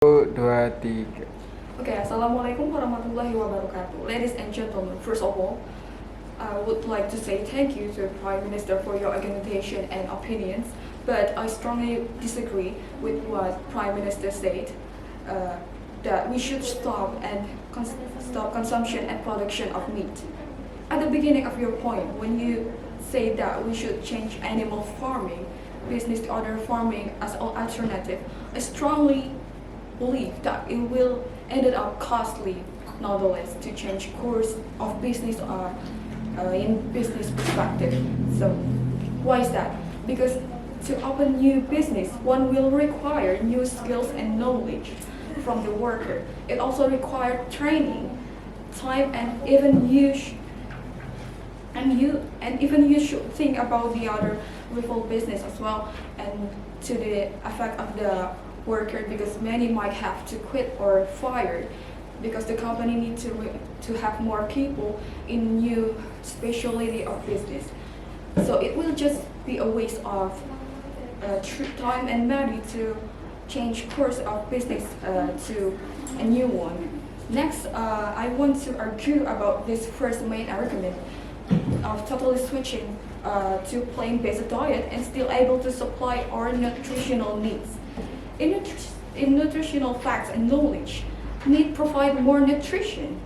Satu, dua, tiga. Okay, Assalamualaikum warahmatullahi wabarakatuh. Ladies and gentlemen, first of all, I would like to say thank you to the Prime Minister for your organization and opinions, but I strongly disagree with what Prime Minister said, that we should stop consumption and production of meat. At the beginning of your point, when you say that we should change animal farming, business to other farming as an alternative, I strongly believe that it will end up costly nonetheless to change course of business in business perspective. So why is that? Because to open new business, one will require new skills and knowledge from the worker. It also requires training, time, and even you should think about the other rival business as well, and to the effect of the worker, because many might have to quit or fired because the company needs to have more people in new specialty of business. So it will just be a waste of time and money to change course of business to a new one. Next, I want to argue about this first main argument of totally switching to plant-based diet and still able to supply our nutritional needs. In nutritional facts and knowledge, meat provide more nutrition,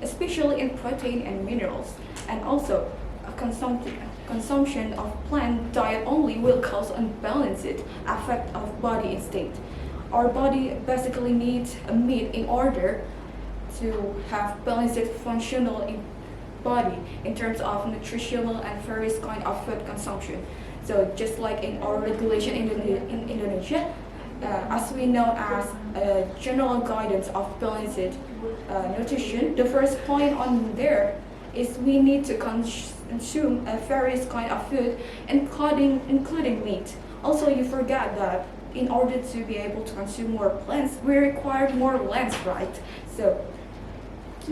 especially in protein and minerals, and also a consumption of plant diet only will cause unbalanced effect of body instinct. Our body basically needs a meat in order to have balanced functional body in terms of nutritional and various kind of food consumption. So just like in our regulation in Indonesia, as we know as general guidance of balanced nutrition, the first point on there is we need to consume various kind of food, including meat. Also, you forget that in order to be able to consume more plants, we require more lands, right? So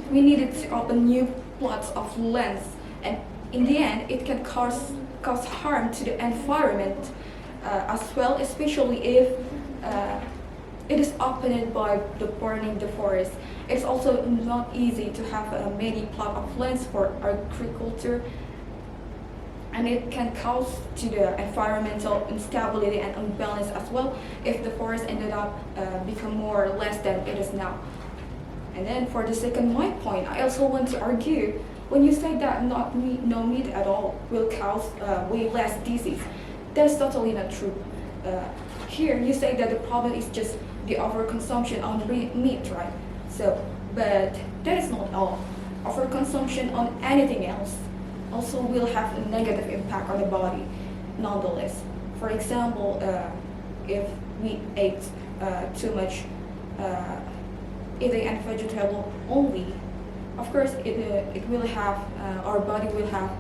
we needed to open new plots of lands, and in the end, it can cause harm to the environment as well, especially if it is opened by the burning the forest. It's also not easy to have many plot of lands for agriculture, and it can cause to the environmental instability and imbalance as well if the forest ended up become more or less than it is now. And then for the second my point, I also want to argue when you say that no meat at all will cause way less disease, that's totally not true. Here you say that the problem is just the overconsumption on meat, right? So, but that is not all. Overconsumption on anything else also will have a negative impact on the body, nonetheless. For example, if we ate too much eating and vegetable only, of course it will have our body will have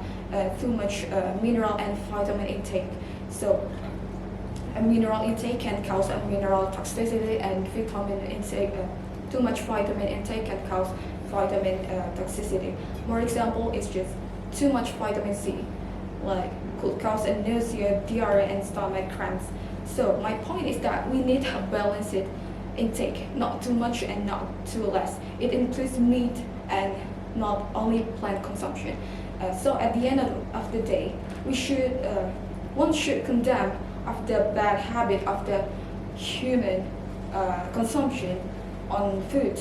too much mineral and vitamin intake. So a mineral intake can cause a mineral toxicity, and vitamin intake, too much vitamin intake can cause vitamin toxicity. More example is just too much vitamin C, like could cause a nausea, diarrhea, and stomach cramps. So my point is that we need a balanced intake, not too much and not too less. It includes meat and not only plant consumption. So at the end of the day, one should condemn of the bad habit of the human consumption on food,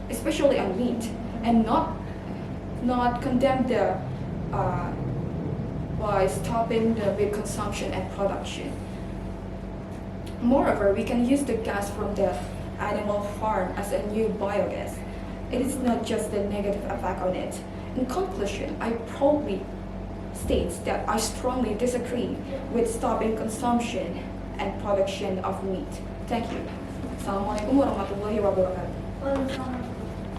especially on meat, and not condemn the by stopping the meat consumption and production. Moreover, we can use the gas from the animal farm as a new biogas. It is not just the negative effect on it. In conclusion, I proudly states that I strongly disagree with stopping consumption and production of meat. Thank you. Assalamualaikum warahmatullahi wabarakatuh.